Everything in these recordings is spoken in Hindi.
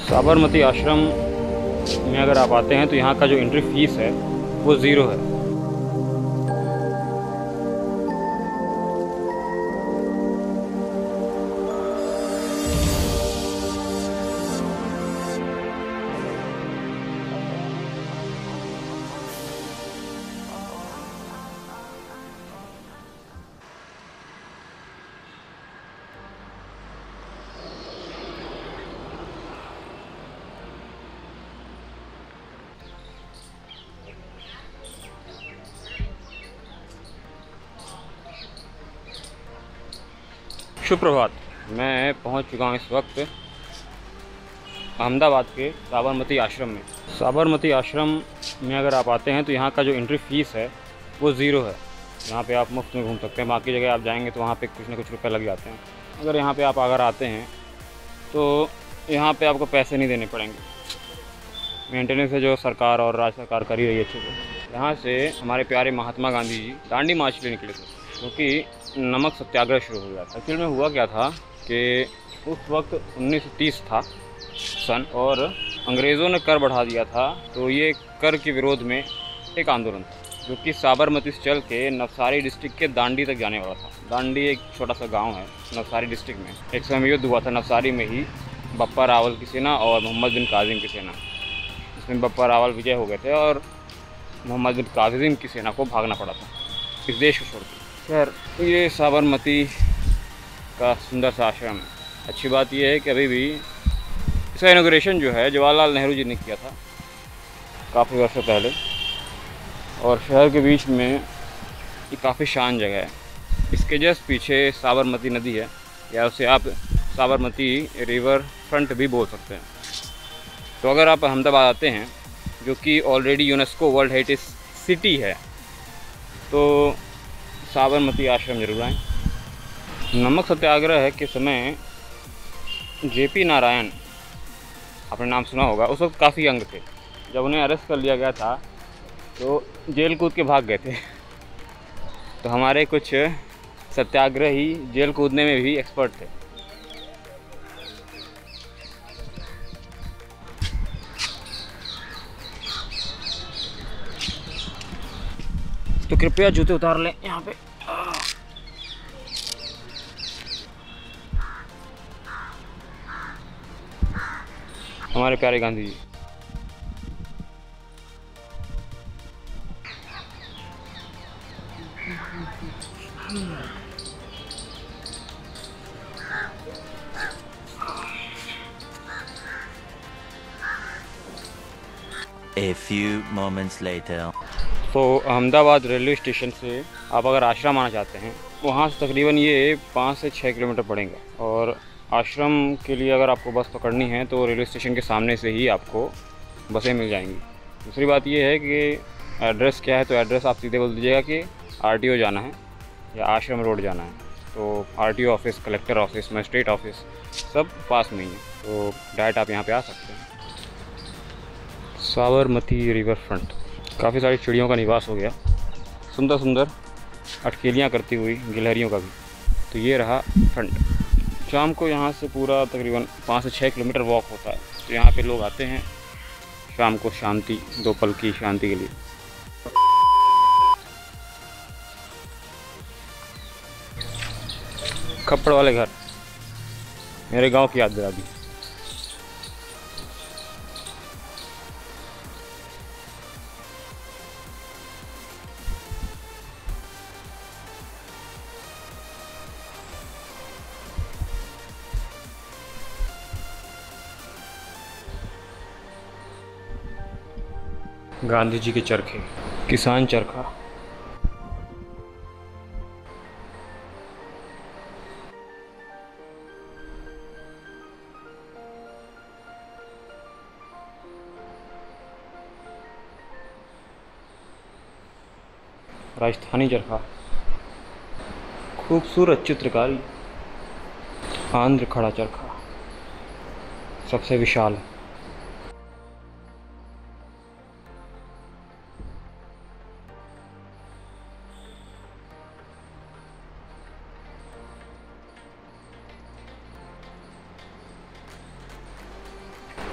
साबरमती आश्रम में अगर आप आते हैं तो यहाँ का जो एंट्री फीस है वो ज़ीरो है। सुप्रभात। मैं पहुंच चुका हूं इस वक्त अहमदाबाद के साबरमती आश्रम में। साबरमती आश्रम में अगर आप आते हैं तो यहाँ का जो एंट्री फ़ीस है वो ज़ीरो है। यहाँ पे आप मुफ्त में घूम सकते हैं। बाकी जगह आप जाएंगे तो वहाँ पे कुछ ना कुछ रुपए लग जाते हैं। अगर यहाँ पे आप अगर आते हैं तो यहाँ पे आपको पैसे नहीं देने पड़ेंगे। मेंटेनेंस है जो सरकार और राज्य सरकार कर ही रही है अच्छे से। यहाँ से हमारे प्यारे महात्मा गांधी जी दांडी मार्च के लिए निकले थे क्योंकि नमक सत्याग्रह शुरू हो गया था। एक्चुअल में हुआ क्या था कि उस वक्त 1930 था सन और अंग्रेज़ों ने कर बढ़ा दिया था। तो ये कर के विरोध में एक आंदोलन था जो कि साबरमती से चल के नवसारी डिस्ट्रिक्ट के दांडी तक जाने वाला था। दांडी एक छोटा सा गांव है नवसारी डिस्ट्रिक्ट में। एक समय में युद्ध हुआ था नवसारी में ही बप्पा रावल की सेना और मोहम्मद बिन कासिम की सेना। इसमें बप्पा रावल विजय हो गए थे और मोहम्मद बिन कासिम की सेना को भागना पड़ा था इस देश को छोड़ के। खैर, ये साबरमती का सुंदर सा आश्रम है। अच्छी बात यह है कि अभी भी इसका इनॉग्रेशन जो है जवाहरलाल नेहरू जी ने किया था काफ़ी वर्षों पहले। और शहर के बीच में ये काफ़ी शान जगह है। इसके जस्ट पीछे साबरमती नदी है या उसे आप साबरमती रिवर फ्रंट भी बोल सकते हैं। तो अगर आप अहमदाबाद आते हैं जो कि already UNESCO world heritage city है तो साबरमती आश्रम जरूर आएँ। नमक सत्याग्रह के समय जेपी नारायण, आपने नाम सुना होगा, उस वक्त काफ़ी यंग थे। जब उन्हें अरेस्ट कर लिया गया था तो जेल कूद के भाग गए थे। तो हमारे कुछ सत्याग्रही जेल कूदने में भी एक्सपर्ट थे। तो कृपया जूते उतार लें यहाँ पे। हमारे प्यारे Gandhi ji. A few moments later. तो अहमदाबाद रेलवे स्टेशन से आप अगर आश्रम आना चाहते हैं वहाँ से तकरीबन ये 5 से 6 किलोमीटर पड़ेंगे। और आश्रम के लिए अगर आपको बस पकड़नी है तो रेलवे स्टेशन के सामने से ही आपको बसें मिल जाएंगी। दूसरी बात ये है कि एड्रेस क्या है, तो एड्रेस आप सीधे बोल दीजिएगा कि आरटीओ जाना है या आश्रम रोड जाना है। तो RTO office, collector office, magistrate office सब पास में ही है। तो डायरेक्ट आप यहाँ पे आ सकते हैं। साबरमती रिवर फ्रंट, काफ़ी सारी चिड़ियों का निवास हो गया। सुंदर सुंदर अटकेलियाँ करती हुई गिलहरियों का भी। तो ये रहा फ्रंट। शाम को यहाँ से पूरा तकरीबन 5 से 6 किलोमीटर वॉक होता है। तो यहाँ पे लोग आते हैं शाम को शांति, 2 पल की शांति के लिए। खप्पड़ वाले घर मेरे गांव की याद दिला दी। गांधी जी के चरखे, किसान चरखा। राजस्थानी चरखा, खूबसूरत चित्रकारी। आंध्र खड़ा चरखा सबसे विशाल।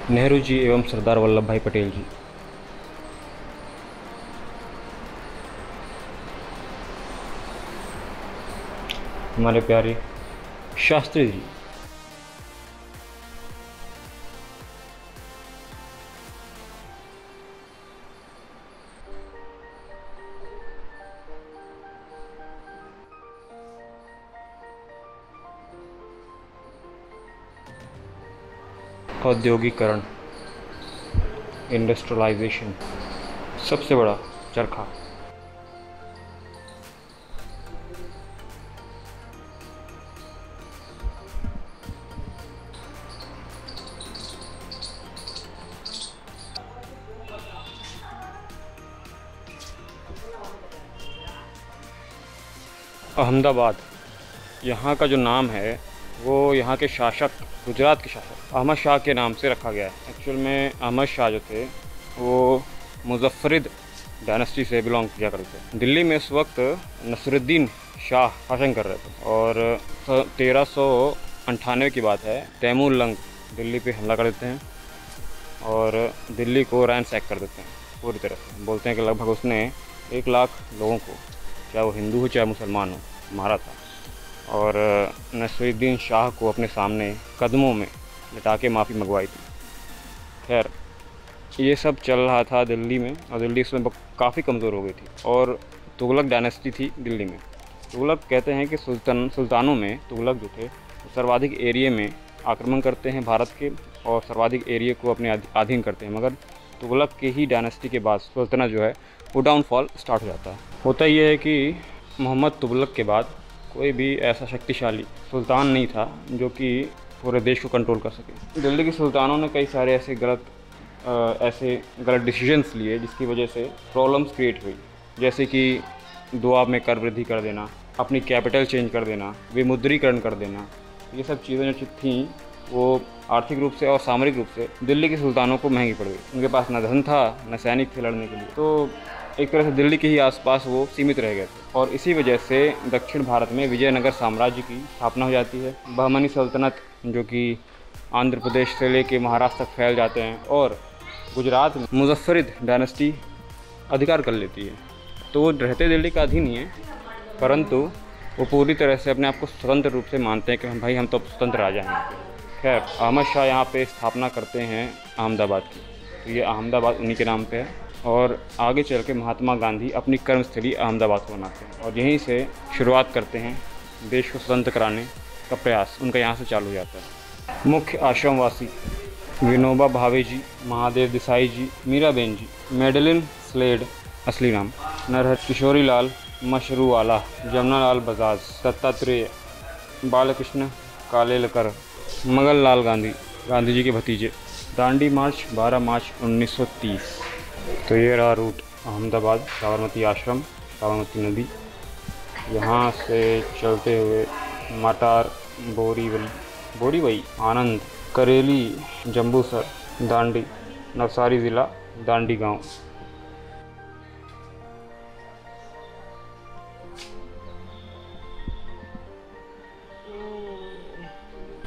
नेहरू जी एवं सरदार वल्लभ भाई पटेल जी। हमारे प्यारे शास्त्री जी। औद्योगिकरण, इंडस्ट्रियलाइजेशन, सबसे बड़ा चरखा। अहमदाबाद, यहाँ का जो नाम है वो यहाँ के शासक, गुजरात के शासक अहमद शाह के नाम से रखा गया है। एक्चुअल में अहमद शाह जो थे वो मुज़फ़्फ़रिद डायनेस्टी से बिलोंग किया करते थे। दिल्ली में इस वक्त नसरुद्दीन शाह शासन कर रहे थे और 1398 की बात है, तैमूर लंग दिल्ली पे हमला कर देते हैं और दिल्ली को रैंसैक कर देते हैं पूरी तरह से। बोलते हैं कि लगभग उसने 1 लाख लोगों को, चाहे वो हिंदू हो चाहे मुसलमान हो, मारा था और नसरुद्दीन शाह को अपने सामने कदमों में लिटा के माफ़ी मंगवाई थी। खैर, ये सब चल रहा था दिल्ली में और दिल्ली इसमें काफ़ी कमज़ोर हो गई थी और तुगलक डायनेस्टी थी दिल्ली में। तुगलक कहते हैं कि सुल्तानों में तुगलक जो थे सर्वाधिक एरिया में आक्रमण करते हैं भारत के और सर्वाधिक एरिया को अपने अधीन करते हैं, मगर तुगलक के ही डायनेस्टी के बाद सुल्ताना जो है वो डाउनफॉल स्टार्ट हो जाता है। होता ये है कि मोहम्मद तुगलक के बाद कोई भी ऐसा शक्तिशाली सुल्तान नहीं था जो कि पूरे देश को कंट्रोल कर सके। दिल्ली के सुल्तानों ने कई सारे ऐसे गलत डिसीजंस लिए जिसकी वजह से प्रॉब्लम्स क्रिएट हुई, जैसे कि दुआब में कर वृद्धि कर देना, अपनी कैपिटल चेंज कर देना, विमुद्रीकरण कर देना। ये सब चीज़ें जो थीं वो आर्थिक रूप से और सामरिक रूप से दिल्ली के सुल्तानों को महंगी पड़ गई। उनके पास न धन था न सैनिक थे लड़ने के लिए, तो एक तरह से दिल्ली के ही आसपास वो सीमित रह गए थे और इसी वजह से दक्षिण भारत में विजयनगर साम्राज्य की स्थापना हो जाती है। बहमनी सल्तनत जो कि आंध्र प्रदेश से लेके महाराष्ट्र तक फैल जाते हैं और गुजरात में मुज़फ़्फ़रिद डायनेस्टी अधिकार कर लेती है। तो वो रहते दिल्ली का अधीन ही है, परंतु वो पूरी तरह से अपने आप को स्वतंत्र रूप से मानते हैं कि भाई हम तो स्वतंत्र राजा हैं। खैर, अहमद शाह यहाँ पे स्थापना करते हैं अहमदाबाद की, तो ये अहमदाबाद उन्हीं के नाम पे है और आगे चल के महात्मा गांधी अपनी कर्मस्थली अहमदाबाद को बनाते हैं और यहीं से शुरुआत करते हैं देश को स्वतंत्र कराने का प्रयास। उनका यहाँ से चालू हो जाता है। मुख्य आश्रमवासी विनोबा भावे जी, महादेव देसाई जी, मीराबेन जी, मेडलिन स्लेड असली नाम, नरहर किशोरी लाल मशरूवाला, जमनालाल बजाज, दत्तात्रेय, बालकृष्ण कालेलकर, मगन लाल गांधी, गांधी जी के भतीजे। दांडी मार्च 12 मार्च 1930। तो ये रहा रूट अहमदाबाद, साबरमती आश्रम, साबरमती नदी, यहाँ से चलते हुए मटार, बोरीवली, आनंद, करेली, जम्बूसर, दांडी, नवसारी ज़िला, दांडी गांव।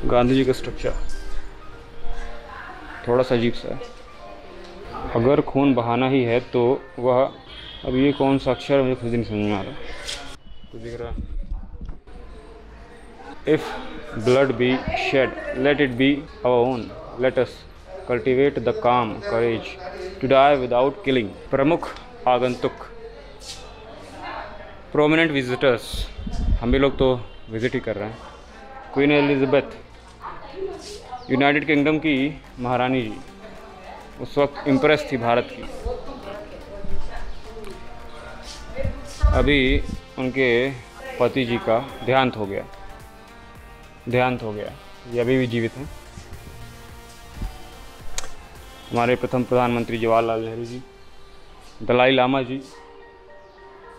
गांधी जी का स्ट्रक्चर थोड़ा सा अजीब सा है। अगर खून बहाना ही है तो वह, अब ये कौन सा अक्षर मुझे खुद नहीं समझ में आ रहा, तो दिख रहा। If blood be shed let it be our own, let us cultivate the calm courage to die without killing. प्रमुख आगंतुक, प्रोमिनेंट विजिटर्स, हम भी लोग तो विजिट ही कर रहे हैं। क्वीन एलिज़ाबेथ, यूनाइटेड किंगडम की महारानी जी, उस वक्त इम्प्रेस थी भारत की। अभी उनके पति जी का देहांत हो गया, ये अभी भी जीवित हैं। हमारे प्रथम प्रधानमंत्री Jawaharlal Nehru ji, Dalai Lama ji,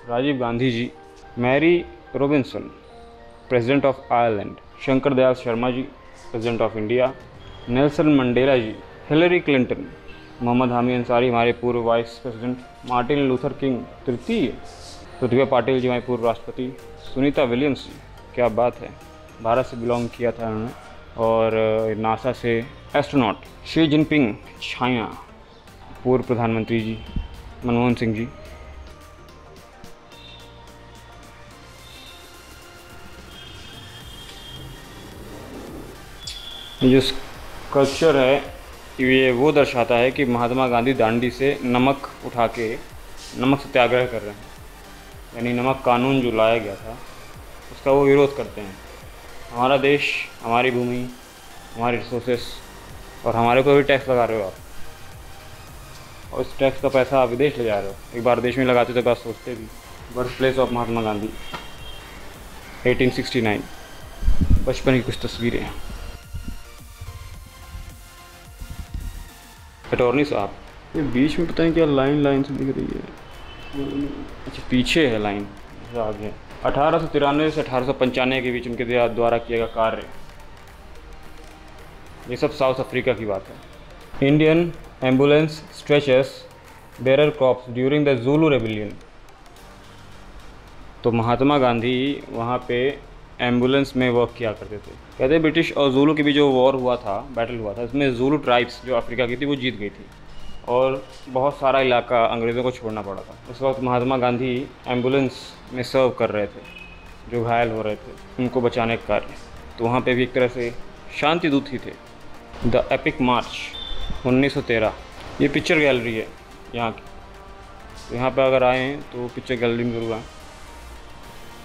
Rajiv Gandhi ji, Mary Robinson, president of Ireland, Shankar Dayal Sharma ji, president of India, Nelson Mandela ji, Hillary Clinton, Mohammad Hamid Ansari हमारे पूर्व vice president, Martin Luther King तृतीय, प्रतिभा पाटिल जी हमारे पूर्व राष्ट्रपति, सुनीता विलियम्स जी, क्या बात है, भारत से बिलोंग किया था उन्होंने, और नासा से एस्ट्रोनॉट शी जिनपिंग, चाइना पूर्व प्रधानमंत्री जी मनमोहन सिंह जी। ये जो स्कल्पचर है ये वो दर्शाता है कि महात्मा गांधी दांडी से नमक उठा के नमक सत्याग्रह कर रहे हैं, यानी नमक कानून जो लाया गया था उसका वो विरोध करते हैं। हमारा देश, हमारी भूमि, हमारे रिसोर्सेस और हमारे को भी टैक्स लगा रहे हो आप, और इस टैक्स का पैसा आप विदेश ले जा रहे हो। एक बार देश में लगाते तो बात सोचते भी। Birth place of Mahatma Gandhi 1869। बचपन की कुछ तस्वीरें हैं। अटॉर्नी साहब, ये बीच में पता नहीं क्या लाइन से दिख रही है। अच्छा पीछे है लाइन, आगे 1893 से 1895 के बीच उनके द्वारा किया गया कार्य। ये सब साउथ अफ्रीका की बात है। Indian ambulance stretchers bearer crops during the Zulu rebellion. तो महात्मा गांधी वहाँ पे एम्बुलेंस में वर्क किया करते थे। कहते हैं ब्रिटिश और ज़ुलू के बीच जो वॉर हुआ था, बैटल हुआ था, इसमें ज़ुलू ट्राइब्स जो अफ्रीका की थी वो जीत गई थी और बहुत सारा इलाका अंग्रेज़ों को छोड़ना पड़ा था। उस वक्त महात्मा गांधी एम्बुलेंस में सर्व कर रहे थे, जो घायल हो रहे थे उनको बचाने का कार्य। तो वहाँ पे भी एक तरह से शांति दूत ही थे। द एपिक मार्च 1913। ये पिक्चर गैलरी है यहाँ की। तो यहाँ पर अगर आए तो पिक्चर गैलरी में ज़रूर आएँ।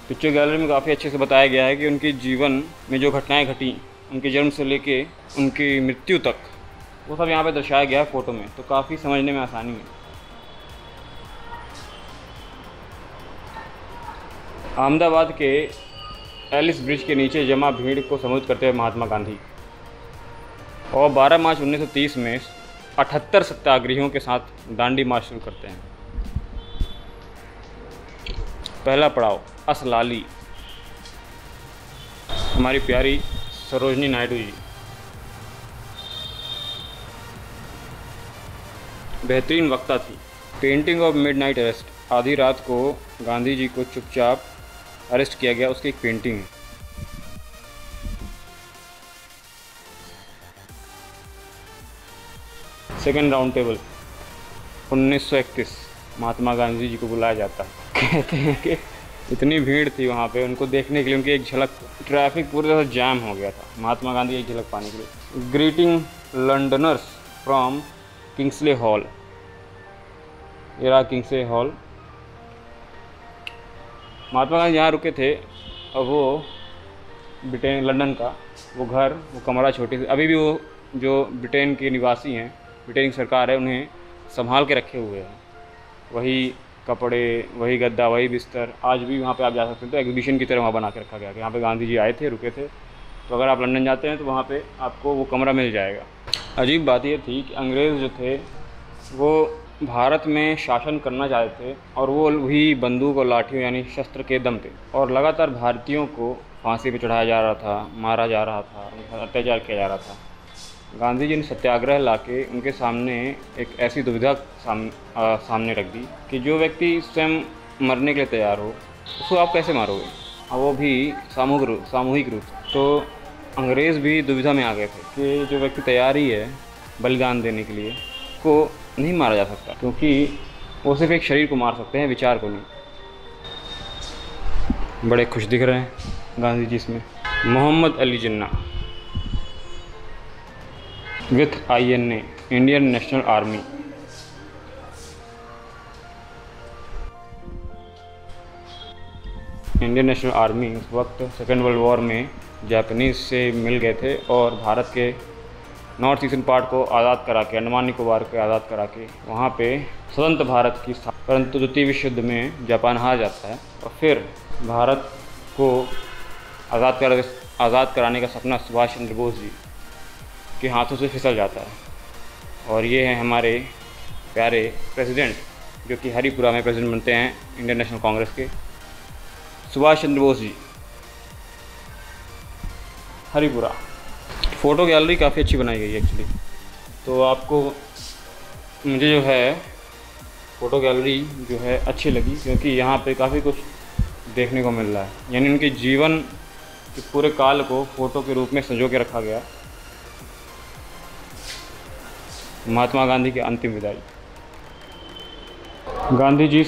पिक्चर गैलरी में काफ़ी अच्छे से बताया गया है कि उनके जीवन में जो घटनाएं घटी, उनके जन्म से लेके उनकी मृत्यु तक, वो सब यहाँ पे दर्शाया गया है फ़ोटो में। तो काफ़ी समझने में आसानी है। अहमदाबाद के एलिस ब्रिज के नीचे जमा भीड़ को संबोधित करते हुए महात्मा गांधी। और 12 मार्च 1930 में 78 सत्याग्रहियों के साथ दांडी मार्च शुरू करते हैं। पहला पड़ाव असलाली, हमारी प्यारी सरोजनी नायडू जी। बेहतरीन वक्ता थी। पेंटिंग ऑफ मिडनाइट अरेस्ट, आधी रात को गांधी जी को चुपचाप अरेस्ट किया गया, उसकी एक पेंटिंग है। Second round table 1931, Mahatma Gandhi ji को बुलाया जाता है। कहते हैं कि इतनी भीड़ थी वहाँ पे उनको देखने के लिए, उनकी एक झलक, ट्रैफिक पूरी तरह से जाम हो गया था, महात्मा गांधी एक झलक पाने के लिए। ग्रीटिंग लंडनर्स फ्रॉम किंग्सले हॉल, ये रहा किंग्सले हॉल। महात्मा गांधी यहाँ रुके थे और वो ब्रिटेन, लंदन का वो घर, वो कमरा छोटी सी, अभी भी वो जो ब्रिटेन के निवासी हैं, ब्रिटेन की सरकार है, उन्हें संभाल के रखे हुए हैं। वही कपड़े, वही गद्दा, वही बिस्तर, आज भी वहाँ पे आप जा सकते हैं। तो एग्जीबिशन की तरह वहाँ बना के रखा गया कि यहाँ पे गांधी जी आए थे, रुके थे। तो अगर आप लंदन जाते हैं तो वहाँ पे आपको वो कमरा मिल जाएगा। अजीब बात ये थी कि अंग्रेज़ जो थे वो भारत में शासन करना चाहते थे और वो भी बंदूक और लाठियों यानी शस्त्र के दम पे, और लगातार भारतीयों को फांसी पे चढ़ाया जा रहा था, मारा जा रहा था, अत्याचार किया जा रहा था। गांधी जी ने सत्याग्रह लाके उनके सामने एक ऐसी दुविधा सामने रख दी कि जो व्यक्ति स्वयं मरने के लिए तैयार हो उसको आप कैसे मारोगे, और वो भी सामूहिक रूप से। तो अंग्रेज़ भी दुविधा में आ गए थे कि जो व्यक्ति तैयार ही है बलिदान देने के लिए को नहीं मारा जा सकता, क्योंकि वो सिर्फ एक शरीर को मार सकते हैं, विचार को नहीं। बड़े खुश दिख रहे हैं गांधी जी इसमें। Mohammad Ali Jinnah with INA, Indian National Army. Indian National Army उस वक्त सेकेंड वर्ल्ड वॉर में जापानीज़ से मिल गए थे और भारत के नॉर्थ ईस्टर्न पार्ट को आज़ाद करा के, अंडमान निकोबार को आज़ाद करा के वहाँ पे स्वतंत्र भारत की स्थापना। परंतु द्वितीय विश्व युद्ध में जापान हार जाता है और फिर भारत को आज़ाद कराने का सपना सुभाष चंद्र बोस जी के हाथों से फिसल जाता है। और ये हैं हमारे प्यारे प्रेसिडेंट, जो कि हरिपुरा में प्रेसिडेंट बनते हैं इंडियन नेशनल कांग्रेस के, सुभाष चंद्र बोस जी, हरिपुरा। फ़ोटो गैलरी काफ़ी अच्छी बनाई गई है एक्चुअली। तो आपको, मुझे जो है फ़ोटो गैलरी जो है अच्छी लगी, क्योंकि यहाँ पे काफ़ी कुछ देखने को मिल रहा है। यानी उनके जीवन कि पूरे काल को फ़ोटो के रूप में संजो के रखा गया। महात्मा गांधी की अंतिम विदाई। गांधी जी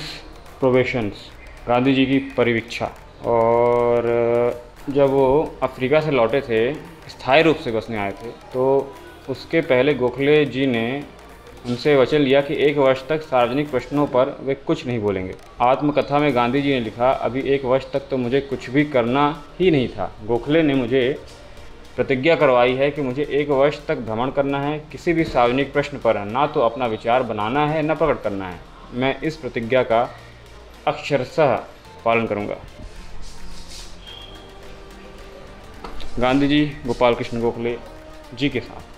प्रोबेशंस, गांधी जी की परिवीक्षा। और जब वो अफ्रीका से लौटे थे, स्थायी रूप से बसने आए थे, तो उसके पहले गोखले जी ने उनसे वचन लिया कि 1 वर्ष तक सार्वजनिक प्रश्नों पर वे कुछ नहीं बोलेंगे। आत्मकथा में गांधी जी ने लिखा, अभी 1 वर्ष तक तो मुझे कुछ भी करना ही नहीं था। गोखले ने मुझे प्रतिज्ञा करवाई है कि मुझे 1 वर्ष तक भ्रमण करना है, किसी भी सार्वजनिक प्रश्न पर ना तो अपना विचार बनाना है न प्रकट करना है। मैं इस प्रतिज्ञा का अक्षरशः पालन करूंगा। गांधी जी गोपाल कृष्ण गोखले जी के साथ।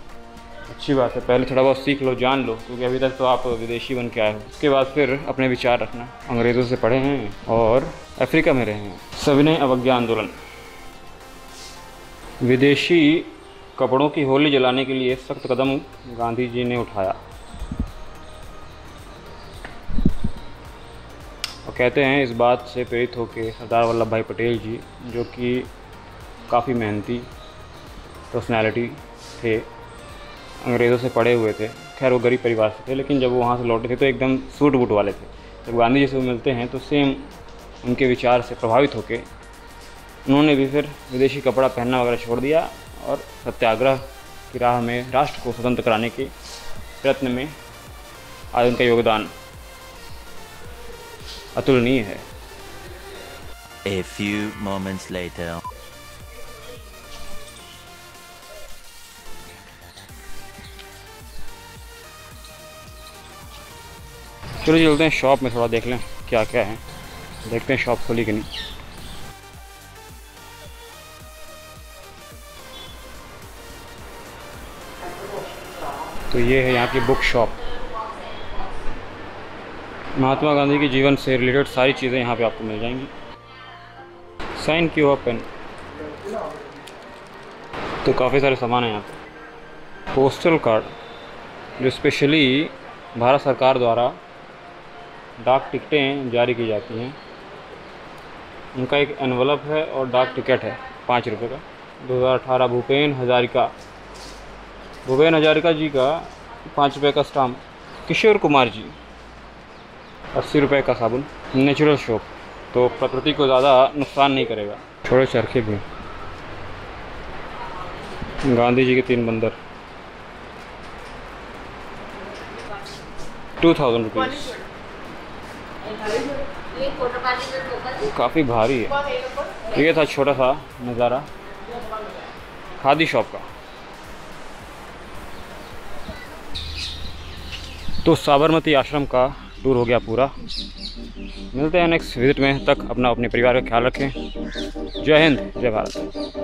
अच्छी बात है, पहले थोड़ा बहुत सीख लो, जान लो, क्योंकि अभी तक तो आप विदेशी बन के आए हो। उसके बाद फिर अपने विचार रखना। अंग्रेज़ों से पढ़े हैं और अफ्रीका में रहे हैं। सविनय अवज्ञा आंदोलन। विदेशी कपड़ों की होली जलाने के लिए सख्त कदम गांधी जी ने उठाया। और कहते हैं इस बात से प्रेरित होकर सरदार वल्लभ भाई पटेल जी, जो कि काफ़ी मेहनती पर्सनैलिटी थे, अंग्रेज़ों से पढ़े हुए थे, खैर वो गरीब परिवार से थे, लेकिन जब वो वहाँ से लौटे थे तो एकदम सूट बूट वाले थे। जब गांधी जी से वो मिलते हैं तो सेम उनके विचार से प्रभावित होकर उन्होंने भी फिर विदेशी कपड़ा पहनना वगैरह छोड़ दिया और सत्याग्रह की राह में राष्ट्र को स्वतंत्र कराने के प्रयत्न में आज उनका योगदान अतुलनीय है। A few moments later. चलो चलते हैं शॉप में, थोड़ा देख लें क्या क्या है, देखते हैं शॉप खुली कि नहीं। तो ये है यहाँ की बुक शॉप। महात्मा गांधी के जीवन से रिलेटेड सारी चीज़ें यहाँ पे आपको मिल जाएंगी। साइन की हुआ पेन, तो काफ़ी सारे सामान हैं यहाँ पे। पोस्टल कार्ड जो स्पेशली भारत सरकार द्वारा डाक टिकटें जारी की जाती हैं, उनका एक एनवलप है और डाक टिकट है 5 रुपये का। 2018 भूपेन हजारिका जी का 5 रुपये का स्टाम्प। किशोर कुमार जी 80 रुपये का साबुन। नेचुरल सोप, तो प्रकृति को ज़्यादा नुकसान नहीं करेगा। थोड़े चरखे भी। गांधी जी के 3 बंदर 2000 रुपीज़। काफ़ी भारी है। ये था छोटा सा नज़ारा खादी शॉप का। तो साबरमती आश्रम का टूर हो गया पूरा। मिलते हैं नेक्स्ट विजिट में, तक अपना अपने परिवार का ख्याल रखें। जय हिंद, जय भारत।